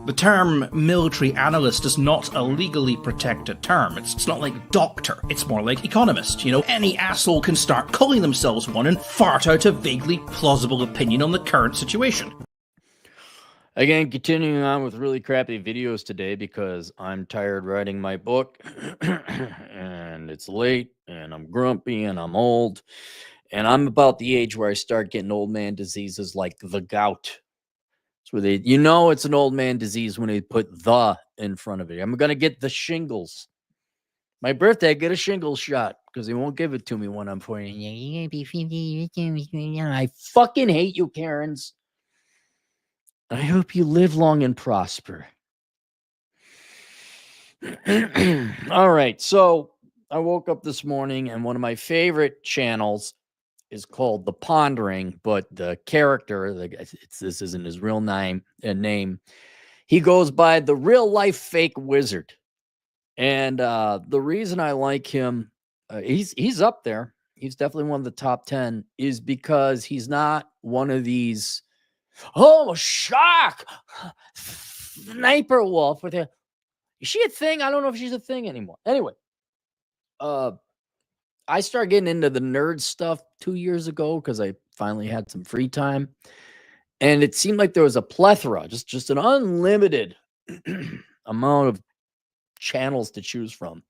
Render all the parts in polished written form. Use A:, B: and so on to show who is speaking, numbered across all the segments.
A: The term military analyst is not a legally protected term. It's not like doctor. It's more like economist. You know, any asshole can start calling themselves one and fart out a vaguely plausible opinion on the current situation.
B: Again, continuing on with really crappy videos today because I'm tired writing my book and it's late and I'm grumpy and I'm old and I'm about the age where I start getting old man diseases like the gout. It's where it's an old man disease when they put the in front of it. I'm going to get the shingles. My birthday, I get a shingles shot because they won't give it to me when I'm 40. You're going to be 50. I fucking hate you, Karens. I hope you live long and prosper. All right. So I woke up this morning and one of my favorite channels is called The Pondering, but the character, this isn't his real name. He goes by the Real Life Fake Wizard. And the reason I like him, he's up there. He's definitely one of the top 10 is because he's not one of these, oh, shark, sniper wolf with a, is she a thing? I don't know if she's a thing anymore. Anyway, I started getting into the nerd stuff 2 years ago because I finally had some free time. And it seemed like there was a plethora, just an unlimited amount of channels to choose from.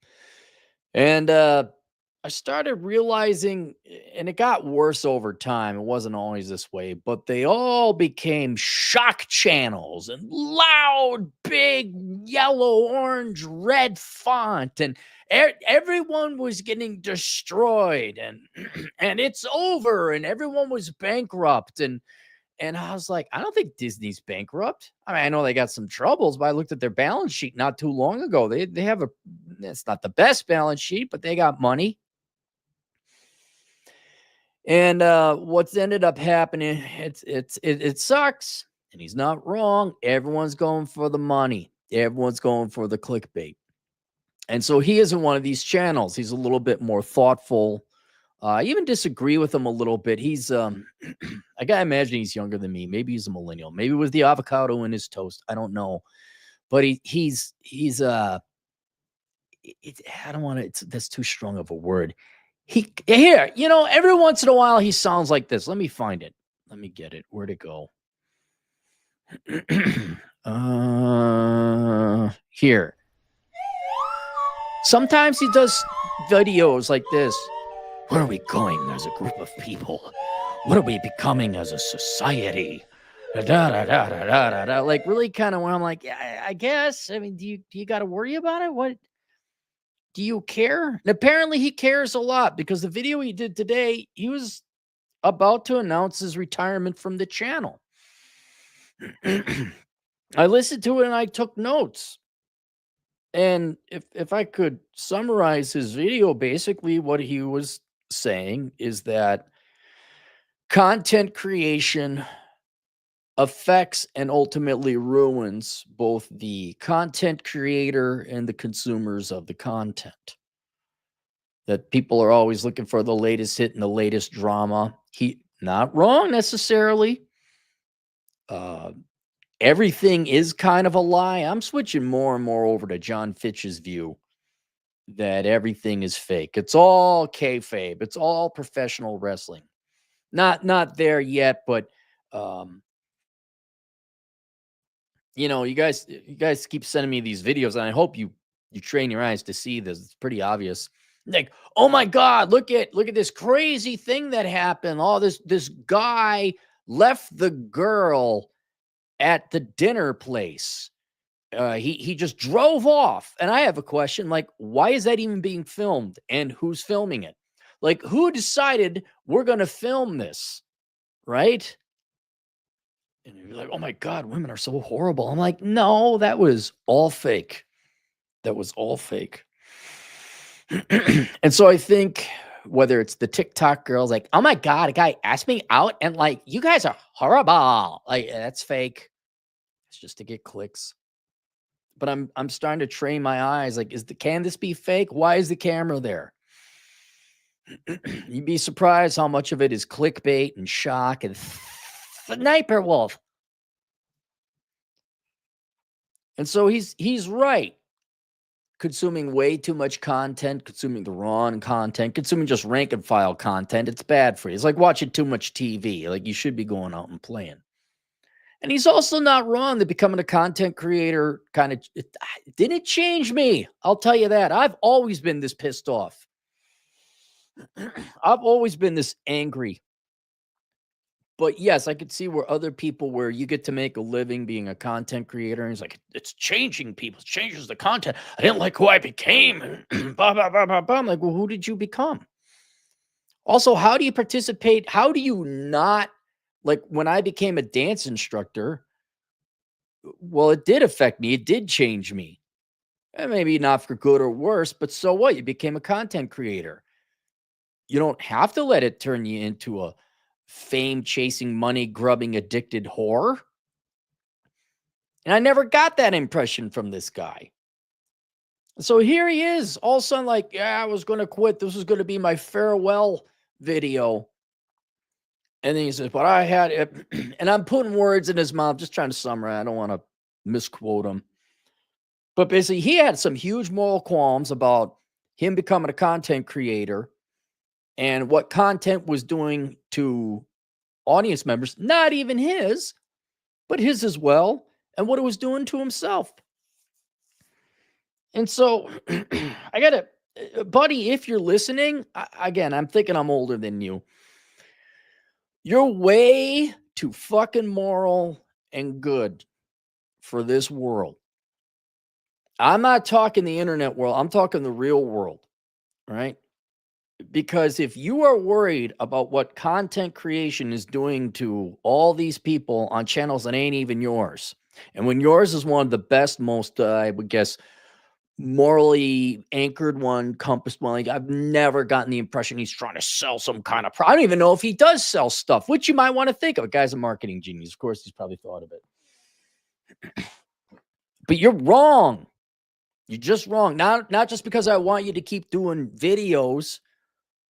B: And I started realizing, and it got worse over time. It wasn't always this way, but they all became shock channels and loud, big, yellow, orange, red font. And everyone was getting destroyed and, and it's over and everyone was bankrupt. And I was like, I don't think Disney's bankrupt. I mean, I know they got some troubles, but I looked at their balance sheet not too long ago. They have it's not the best balance sheet, but they got money. And what's ended up happening, it sucks. And he's not wrong. Everyone's going for the money. Everyone's going for the clickbait. And so he isn't one of these channels. He's a little bit more thoughtful. I even disagree with him a little bit. He's I gotta imagine he's younger than me. Maybe he's a millennial. Maybe with the avocado in his toast. I don't know. But he's I don't want to, that's too strong of a word. Here, every once in a while he sounds like this. Let me find it. Let me get it. Where'd it go? Here. Sometimes he does videos like this. Where are we going as a group of people? What are we becoming as a society? Like really kind of when I'm like, yeah, I guess. I mean, do you got to worry about it? What? Do you care? And apparently he cares a lot because the video he did today, he was about to announce his retirement from the channel. I listened to it and I took notes. And if I could summarize his video, basically what he was saying is that content creation affects and ultimately ruins both the content creator and the consumers of the content. That people are always looking for the latest hit and the latest drama. He not wrong necessarily. Everything is kind of a lie. I'm switching more and more over to John Fitch's view that everything is fake. It's all kayfabe. It's all professional wrestling. Not there yet, but you guys keep sending me these videos, and I hope you train your eyes to see this. It's pretty obvious. Like, oh my God, look at this crazy thing that happened. Oh, this guy left the girl at the dinner place. He just drove off. And I have a question, like, why is that even being filmed? And who's filming it? Like, who decided we're going to film this? Right? And you're like, oh my God, women are so horrible. I'm like, no, that was all fake. That was all fake. And so I think whether it's the TikTok girls, like, oh my God, a guy asked me out and like, you guys are horrible. Like, that's fake. It's just to get clicks. But I'm starting to train my eyes. Like, can this be fake? Why is the camera there? You'd be surprised how much of it is clickbait and shock and sniper wolf. And so he's right. Consuming way too much content, consuming the wrong content, consuming just rank and file content, it's bad for you. It's like watching too much TV. Like you should be going out and playing. And he's also not wrong that becoming a content creator it didn't change me. I'll tell you that. I've always been this pissed off. I've always been this angry. But yes, I could see where you get to make a living being a content creator. And he's like, it's changing people. It changes the content. I didn't like who I became. Blah, blah, blah, blah, blah. I'm like, well, who did you become? Also, how do you participate? How do you not, like when I became a dance instructor, well, it did affect me. It did change me. And maybe not for good or worse, but so what? You became a content creator. You don't have to let it turn you into a fame chasing, money grubbing, addicted whore. And I never got that impression from this guy. So here he is, all of a sudden, like, yeah, I was going to quit. This was going to be my farewell video. And then he says, but I had it. And I'm putting words in his mouth, just trying to summarize. I don't want to misquote him. But basically, he had some huge moral qualms about him becoming a content creator and what content was doing to audience members, not even his, but his as well, and what it was doing to himself. And so I got to, buddy, if you're listening, again, I'm thinking I'm older than you. You're way too fucking moral and good for this world. I'm not talking the internet world. I'm talking the real world, right? Because if you are worried about what content creation is doing to all these people on channels that ain't even yours, and when yours is one of the best, most, I would guess, morally anchored one, compassed one, like I've never gotten the impression he's trying to sell some kind of I don't even know if he does sell stuff, which you might want to think of. A guy's a marketing genius. Of course, he's probably thought of it. But you're wrong. You're just wrong. Not just because I want you to keep doing videos.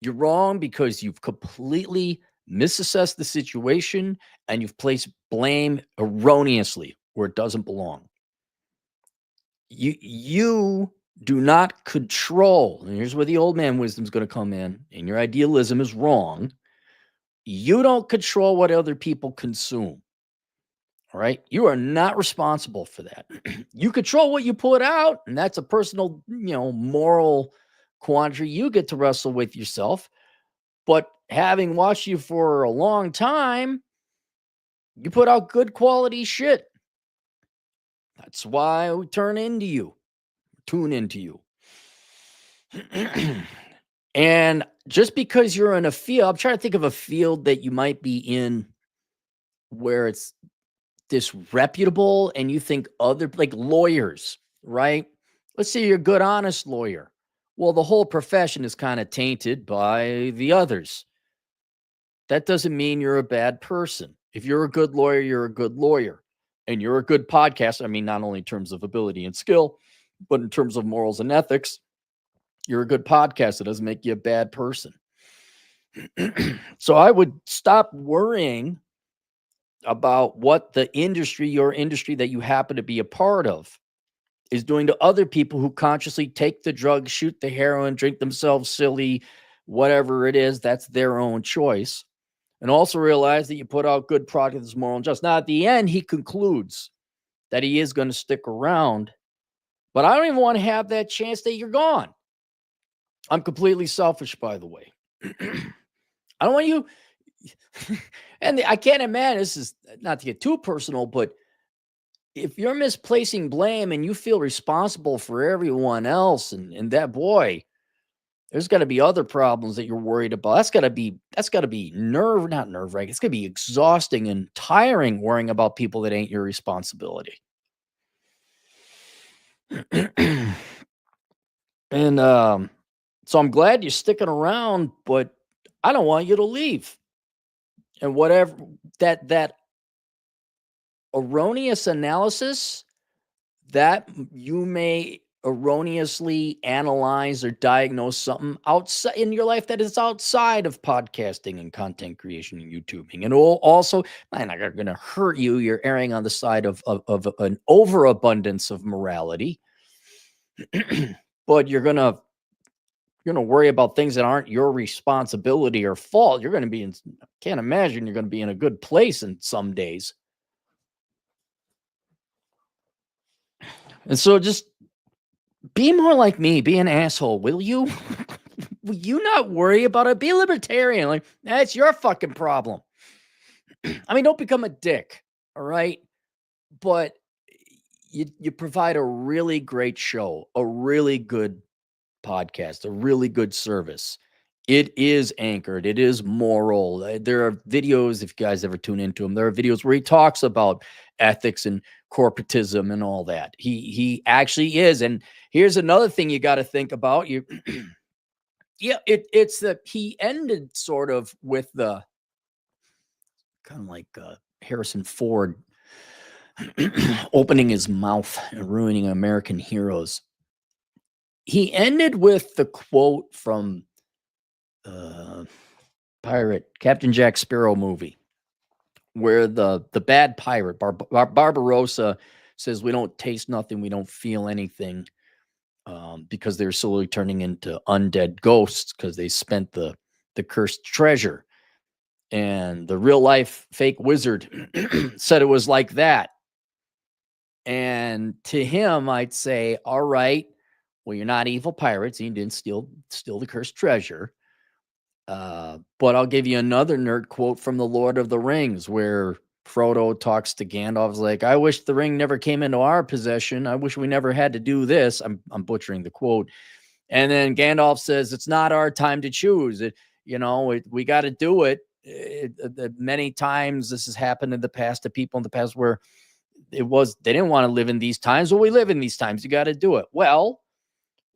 B: You're wrong because you've completely misassessed the situation and you've placed blame erroneously where it doesn't belong. You do not control, and here's where the old man wisdom is going to come in, and your idealism is wrong. You don't control what other people consume. All right? You are not responsible for that. You control what you put out, and that's a personal, moral quandary you get to wrestle with yourself. But having watched you for a long time, you put out good quality shit. That's why we tune into you. And just because you're in a field, I'm trying to think of a field that you might be in where it's disreputable and you think like lawyers, right? Let's say you're a good, honest lawyer. Well, the whole profession is kind of tainted by the others. That doesn't mean you're a bad person. If you're a good lawyer, you're a good lawyer. And you're a good podcaster. I mean, not only in terms of ability and skill, but in terms of morals and ethics, you're a good podcaster. It doesn't make you a bad person. So I would stop worrying about what your industry that you happen to be a part of is doing to other people who consciously take the drugs, shoot the heroin, drink themselves silly, whatever it is, that's their own choice. And also realize that you put out good product that's moral and just. Now, at the end, he concludes that he is going to stick around, but I don't even want to have that chance that you're gone. I'm completely selfish, by the way. I don't want you, and I can't imagine, this is not to get too personal, but if you're misplacing blame and you feel responsible for everyone else, and that, boy, there's got to be other problems that you're worried about. That's got to be not nerve-wracking. It's going to be exhausting and tiring worrying about people that ain't your responsibility. And so I'm glad you're sticking around, but I don't want you to leave. And whatever that erroneous analysis that you may erroneously analyze or diagnose something outside in your life that is outside of podcasting and content creation and YouTubing. And also, I'm not going to hurt you. You're erring on the side of an overabundance of morality, but you're going to worry about things that aren't your responsibility or fault. You're going to be can't imagine you're going to be in a good place in some days. And so just be more like me. Be an asshole, will you? Will you not worry about it? Be a libertarian. Like, that's your fucking problem. I mean, don't become a dick, all right? But you provide a really great show, a really good podcast, a really good service. It is anchored. It is moral. There are videos, if you guys ever tune into him, there are videos where he talks about ethics and corporatism and all that. He actually is. And here's another thing you got to think about. Yeah, it's that he ended sort of with the kind of like Harrison Ford opening his mouth and ruining American heroes. He ended with the quote from pirate Captain Jack Sparrow movie, where the bad pirate Barbarossa says, "We don't taste nothing, we don't feel anything," because they're slowly turning into undead ghosts because they spent the cursed treasure. And the real life fake wizard said it was like that. And to him, I'd say, all right, well, you're not evil pirates. And you didn't steal the cursed treasure. But I'll give you another nerd quote from The Lord of the Rings, where Frodo talks to Gandalf, like, "I wish the ring never came into our possession. I wish we never had to do this." I'm butchering the quote. And then Gandalf says, "It's not our time to choose. We got to do it." Many times this has happened in the past to people in the past where they didn't want to live in these times. Well, we live in these times. You got to do it. Well,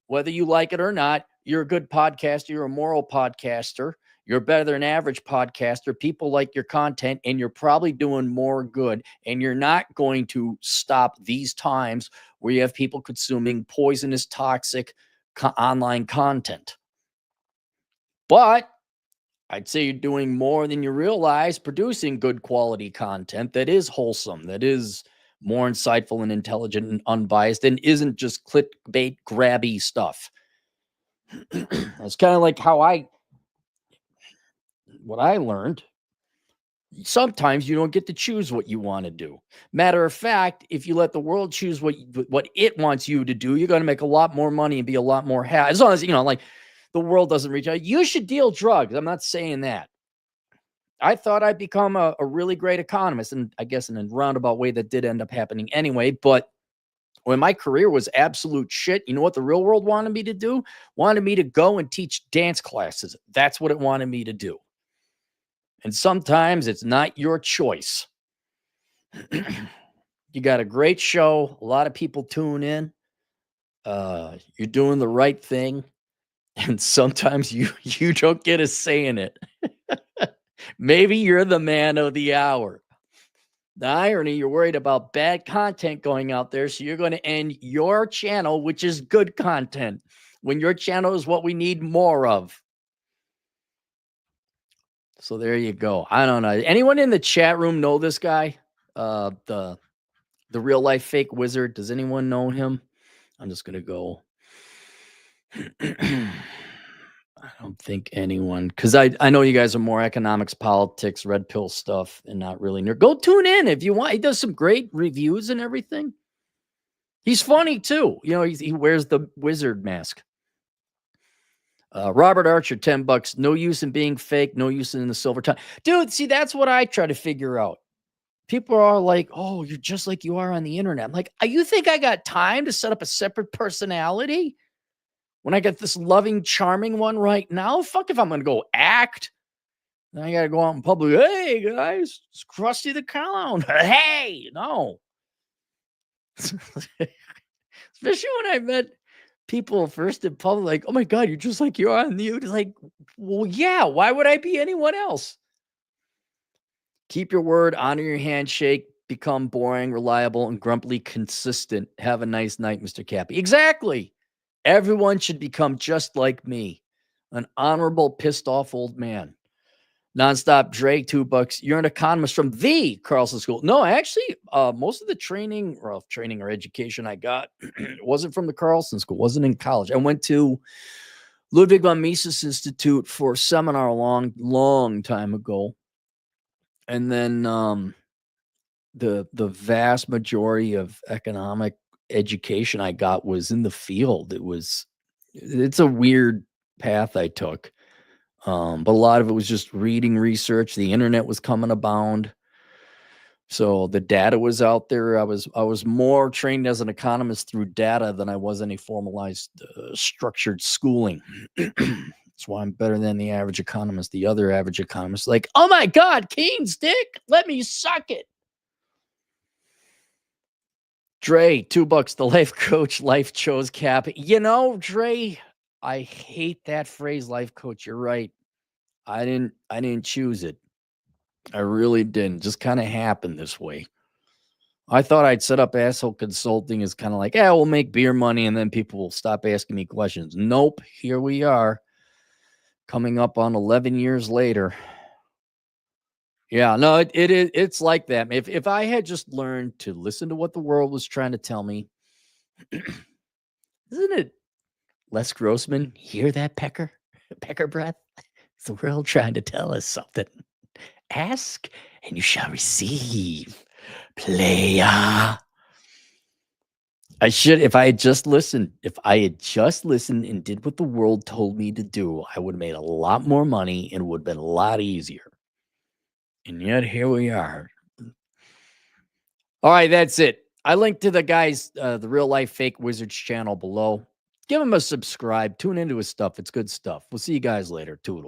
B: whether you like it or not, you're a good podcaster. You're a moral podcaster. You're better than average podcaster. People like your content, and you're probably doing more good. And you're not going to stop these times where you have people consuming poisonous, toxic online content. But I'd say you're doing more than you realize, producing good quality content that is wholesome, that is more insightful and intelligent and unbiased, and isn't just clickbait grabby stuff. That's kind of like what I learned. Sometimes you don't get to choose what you want to do. Matter of fact, if you let the world choose what it wants you to do, you're going to make a lot more money and be a lot more happy. As long as, like, the world doesn't reach out. You should deal drugs. I'm not saying that. I thought I'd become a really great economist, and I guess in a roundabout way that did end up happening anyway. But when my career was absolute shit, you know what the real world wanted me to do? Wanted me to go and teach dance classes. That's what it wanted me to do. And sometimes it's not your choice. You got a great show. A lot of people tune in. You're doing the right thing. And sometimes you don't get a say in it. Maybe you're the man of the hour. The irony, you're worried about bad content going out there, so you're going to end your channel, which is good content, when your channel is what we need more of. So there you go. I don't know. Anyone in the chat room know this guy? The real life fake wizard. Does anyone know him? I'm just going to go. I don't think anyone, because I know you guys are more economics, politics, red pill stuff, and not really nerd. Go tune in if you want. He does some great reviews and everything. He's funny too. He wears the wizard mask. Robert Archer, $10. No use in being fake. No use in the silver tongue. Dude, see, that's what I try to figure out. People are like, "Oh, you're just like you are on the internet." I'm like, you think I got time to set up a separate personality when I got this loving, charming one right now? Fuck if I'm going to go act. Then I got to go out in public. "Hey, guys, it's Krusty the Clown." Hey, no. Especially when I met people first in public, like, "Oh my God, you're just like you are on the YouTube." Like, well, yeah, why would I be anyone else? Keep your word, honor your handshake, become boring, reliable, and grumpily consistent. Have a nice night, Mr. Cappy. Exactly. Everyone should become just like me, an honorable, pissed off old man. Nonstop Drake, $2. You're an economist from the Carlson School. No, actually, most of the training or education I got wasn't from the Carlson School, wasn't in college. I went to Ludwig von Mises Institute for a seminar a long time ago. And then the vast majority of economic education I got was in the field. It's a weird path I took. But a lot of it was just reading research. The internet was coming abound. So the data was out there. I was more trained as an economist through data than I was any formalized structured schooling. That's why I'm better than the average economist. The other average economist, like, oh my God, Keynes, Dick, let me suck it. Dre, $2. The life coach, life chose Cap. You know, Dre, I hate that phrase, life coach. You're right. I didn't choose it. I really didn't. Just kind of happened this way. I thought I'd set up Asshole Consulting as kind of like, yeah, we'll make beer money and then people will stop asking me questions. Nope. Here we are coming up on 11 years later. Yeah, no, it's like that. If I had just learned to listen to what the world was trying to tell me, isn't it Les Grossman? Hear that, Pecker? Pecker breath? It's the world trying to tell us something. Ask and you shall receive. Playa. If I had just listened and did what the world told me to do, I would have made a lot more money and it would have been a lot easier. And yet here we are. All right, that's it. I linked to the guy's, the Real Life Fake Wizards channel below. Give him a subscribe. Tune into his stuff. It's good stuff. We'll see you guys later. Toodle.